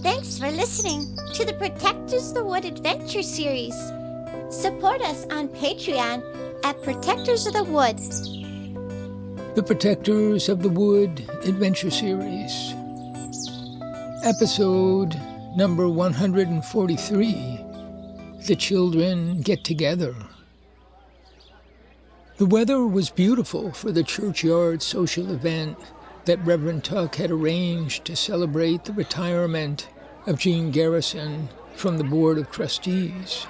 Thanks for listening to the Protectors of the Wood Adventure Series. Support us on Patreon at Protectors of the Wood. The Protectors of the Wood Adventure Series. Episode number 143. The Children Get Together. The weather was beautiful for the Churchyard social event that Reverend Tuck had arranged to celebrate the retirement of Jean Garrison from the Board of Trustees.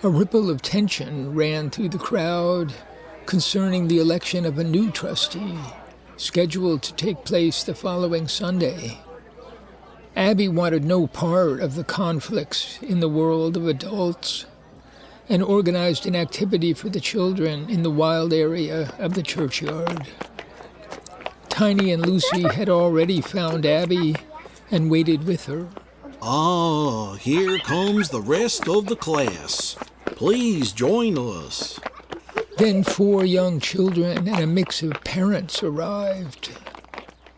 A ripple of tension ran through the crowd concerning the election of a new trustee, scheduled to take place the following Sunday. Abby wanted no part of the conflicts in the world of adults and organized an activity for the children in the wild area of the churchyard. Tiny and Lucy had already found Abby and waited with her. Ah, here comes the rest of the class. Please join us. Then 4 young children and a mix of parents arrived.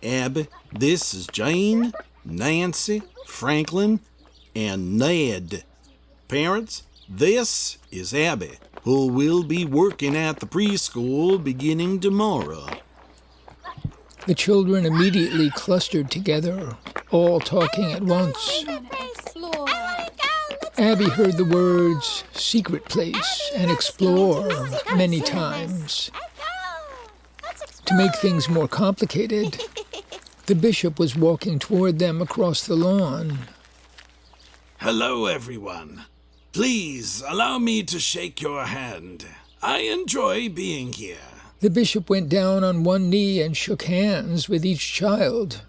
Abby, this is Jane, Nancy, Franklin, and Ned. Parents, this is Abby, who will be working at the preschool beginning tomorrow. The children immediately clustered together, all talking at once. Abby heard the words secret place and explore many times. To make things more complicated, the bishop was walking toward them across the lawn. Hello, everyone. Please allow me to shake your hand. I enjoy being here. The bishop went down on one knee and shook hands with each child.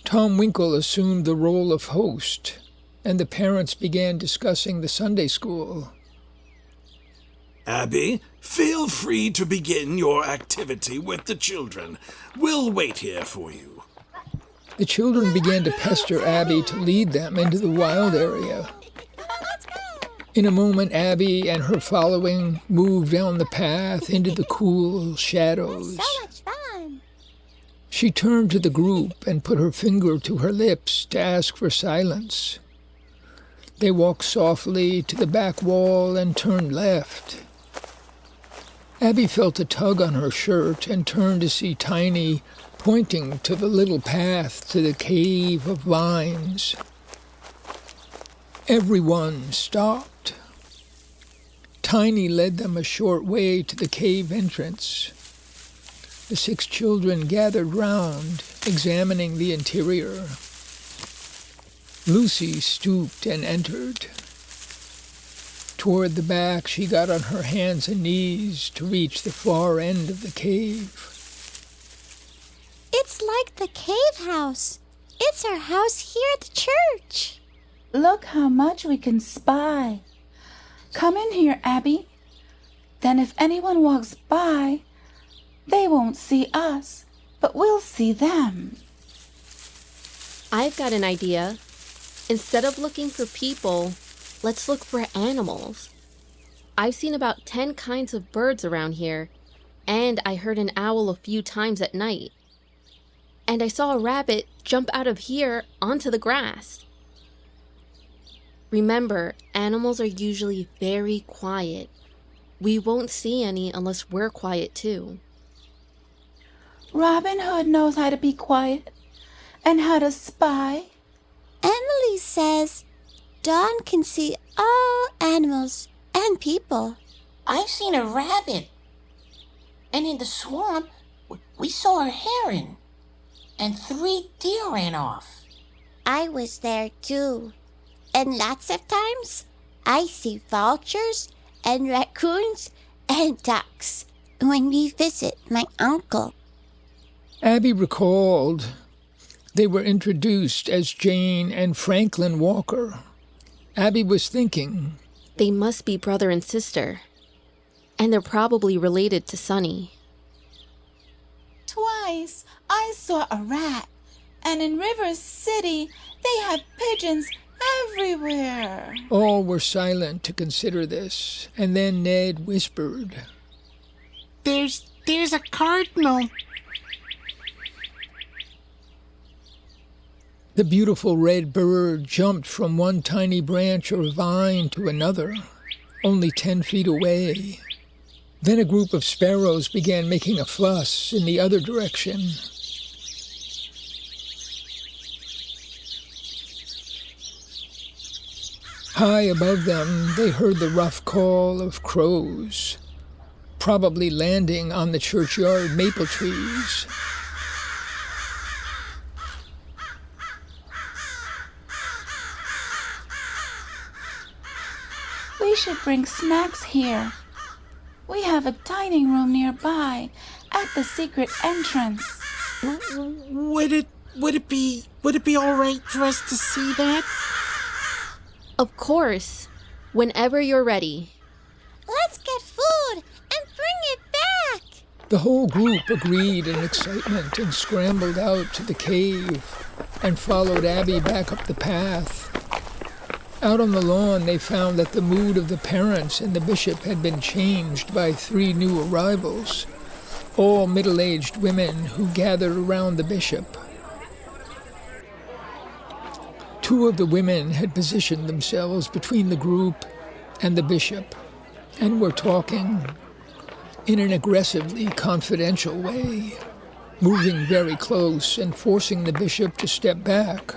Tom Winkle assumed the role of host, and the parents began discussing the Sunday school. Abby, feel free to begin your activity with the children. We'll wait here for you. The children began to pester Abby to lead them into the wild area. In a moment, Abby and her following moved down the path into the cool shadows. So much fun. She turned to the group and put her finger to her lips to ask for silence. They walked softly to the back wall and turned left. Abby felt a tug on her shirt and turned to see Tiny pointing to the little path to the cave of vines. Everyone stopped. Tiny led them a short way to the cave entrance. The 6 children gathered round, examining the interior. Lucy stooped and entered. Toward the back, she got on her hands and knees to reach the far end of the cave. It's like the cave house. It's our house here at the church. Look how much we can spy. Come in here, Abby. Then if anyone walks by, they won't see us, but we'll see them. I've got an idea. Instead of looking for people, let's look for animals. I've seen about 10 kinds of birds around here, and I heard an owl a few times at night. And I saw a rabbit jump out of here onto the grass. Remember, animals are usually very quiet. We won't see any unless we're quiet too. Robin Hood knows how to be quiet and how to spy. Emily says Dawn can see all animals and people. I've seen a rabbit. And in the swamp, we saw a heron. And 3 deer ran off. I was there too. And lots of times, I see vultures and raccoons and ducks when we visit my uncle. Abby recalled they were introduced as Jane and Franklin Walker. Abby was thinking, they must be brother and sister. And they're probably related to Sonny. Twice I saw a rat, and in River City they have pigeons everywhere. All were silent to consider this, and then Ned whispered, There's a cardinal. The beautiful red bird jumped from one tiny branch or vine to another, only 10 feet away. Then a group of sparrows began making a fuss in the other direction. High above them, they heard the rough call of crows, probably landing on the churchyard maple trees. We should bring snacks here. We have a dining room nearby at the secret entrance. Would it be all right for us to see that? Of course. Whenever you're ready. Let's get food and bring it back. The whole group agreed in excitement and scrambled out to the cave and followed Abby back up the path. Out on the lawn, they found that the mood of the parents and the bishop had been changed by 3 new arrivals, all middle-aged women who gathered around the bishop. 2 of the women had positioned themselves between the group and the bishop and were talking in an aggressively confidential way, moving very close and forcing the bishop to step back.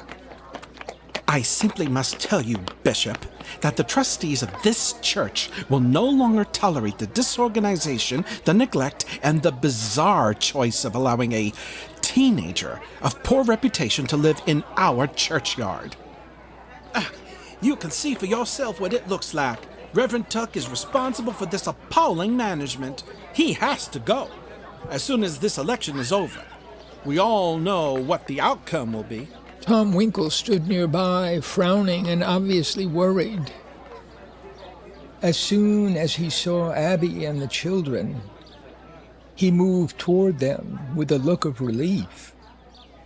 I simply must tell you, Bishop, that the trustees of this church will no longer tolerate the disorganization, the neglect, and the bizarre choice of allowing a teenager of poor reputation to live in our churchyard. You can see for yourself what it looks like. Reverend Tuck is responsible for this appalling management. He has to go as soon as this election is over. We all know what the outcome will be. Tom Winkle stood nearby, frowning and obviously worried. As soon as he saw Abby and the children, he moved toward them with a look of relief.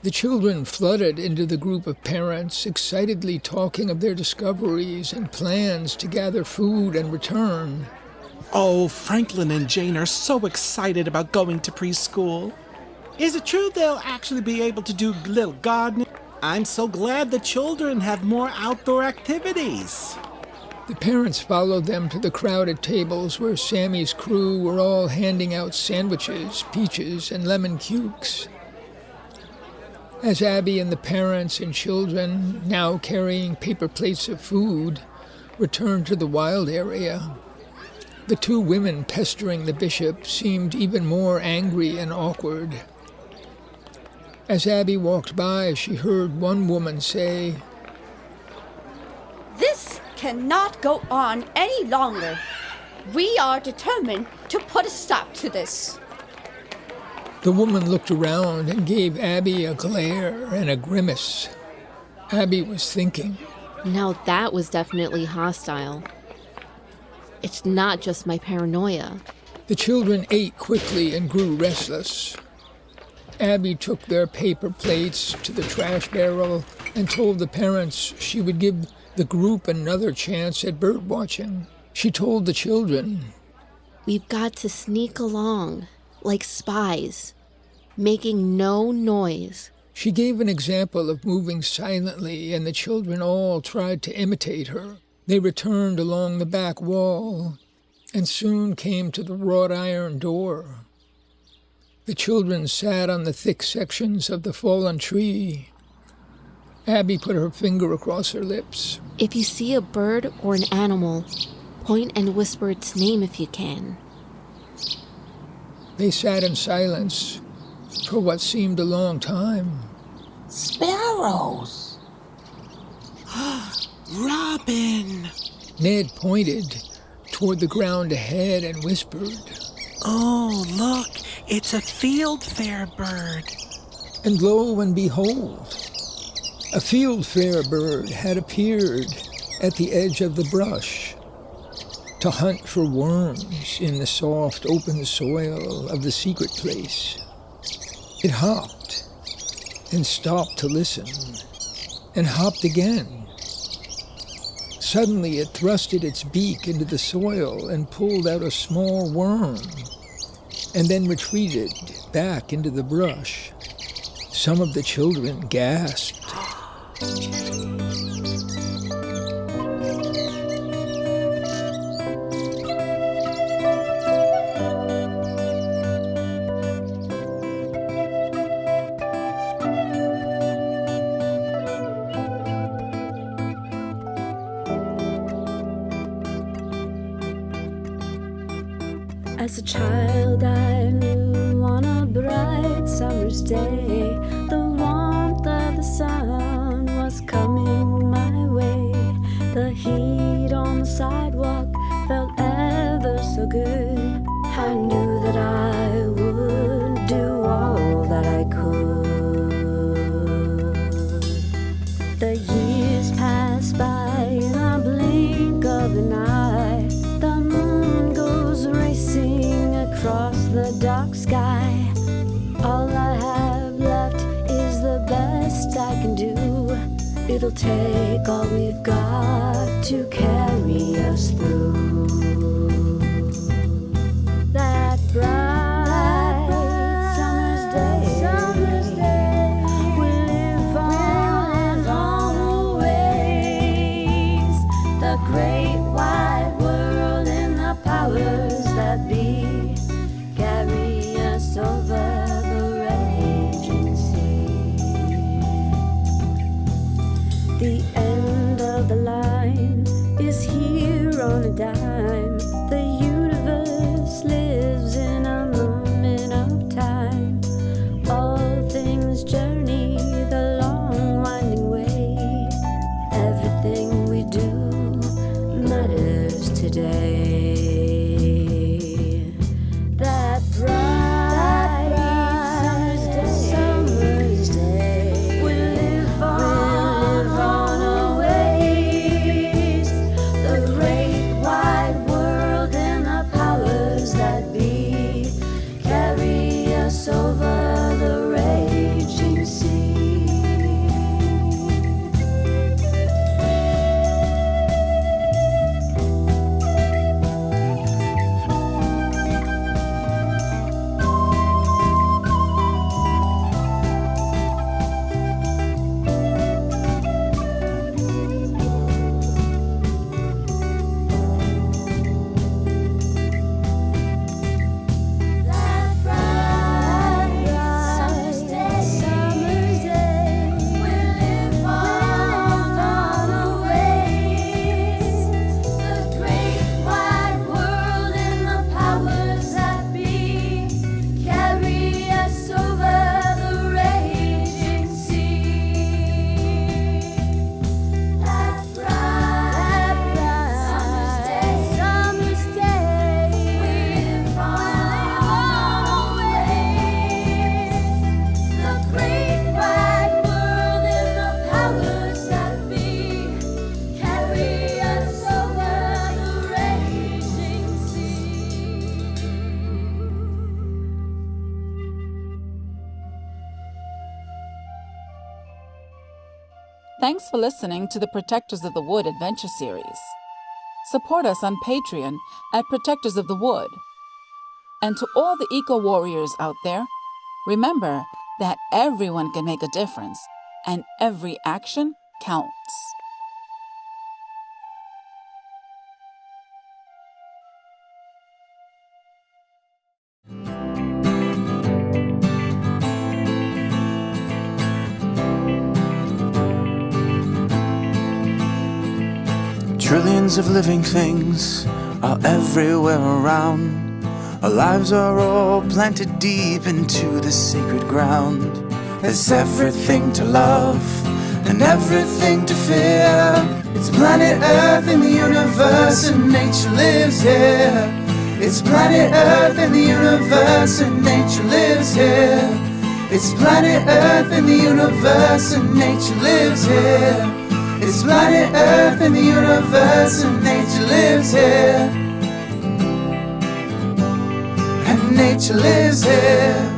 The children flooded into the group of parents, excitedly talking of their discoveries and plans to gather food and return. Oh, Franklin and Jane are so excited about going to preschool. Is it true they'll actually be able to do little gardening? I'm so glad the children have more outdoor activities. The parents followed them to the crowded tables where Sammy's crew were all handing out sandwiches, peaches, and lemon cukes. As Abby and the parents and children, now carrying paper plates of food, returned to the wild area, the 2 women pestering the bishop seemed even more angry and awkward. As Abby walked by, she heard one woman say, "This cannot go on any longer. We are determined to put a stop to this." The woman looked around and gave Abby a glare and a grimace. Abby was thinking, Now that was definitely hostile. It's not just my paranoia. The children ate quickly and grew restless. Abby took their paper plates to the trash barrel and told the parents she would give the group another chance at bird watching. She told the children, We've got to sneak along, like spies, making no noise. She gave an example of moving silently, and the children all tried to imitate her. They returned along the back wall and soon came to the wrought iron door. The children sat on the thick sections of the fallen tree. Abby put her finger across her lips. If you see a bird or an animal, point and whisper its name if you can. They sat in silence for what seemed a long time. Sparrows. Robin! Ned pointed toward the ground ahead and whispered, Oh, look, it's a fieldfare bird. And lo and behold, a fieldfare bird had appeared at the edge of the brush to hunt for worms in the soft, open soil of the secret place. It hopped and stopped to listen and hopped again. Suddenly it thrusted its beak into the soil and pulled out a small worm, and then retreated back into the brush. Some of the children gasped. As a child I knew on a bright summer's day, the warmth of the sun was coming my way. The heat on the sidewalk felt ever so good. I knew that I would do all that I could. The years passed by in a blink of an eye. The moon goes racing across the dark sky. All I have left is the best I can do. It'll take all we've got to carry us through. That bright summer's day, we live on always. The great wide world and the powers that be carry us over the raging sea. The end of the line is here on a dime. The universe lives in a moment of time. All things journey the long winding way. Everything we do matters today. That bright summer's day, we live on always. The great wide world and the powers that be carry us over the raging sea. That bright summer's day, we live on always. The great wide world and the powers that be carry us over the raging sea. That bright summer's day, we live on always. The great wide world and the powers that be carry us over the raging sea. Thanks for listening to the Protectors of the Wood Adventure Series. Support us on Patreon at Protectors of the Wood. And to all the eco-warriors out there, remember that everyone can make a difference, and every action counts. Trillions of living things are everywhere around. Our lives are all planted deep into the sacred ground. There's everything to love and everything to fear. It's planet Earth in the universe and nature lives here. It's planet Earth in the universe and nature lives here. It's planet Earth in the universe and nature lives here. It's planet Earth in the universe and nature lives here. And nature lives here.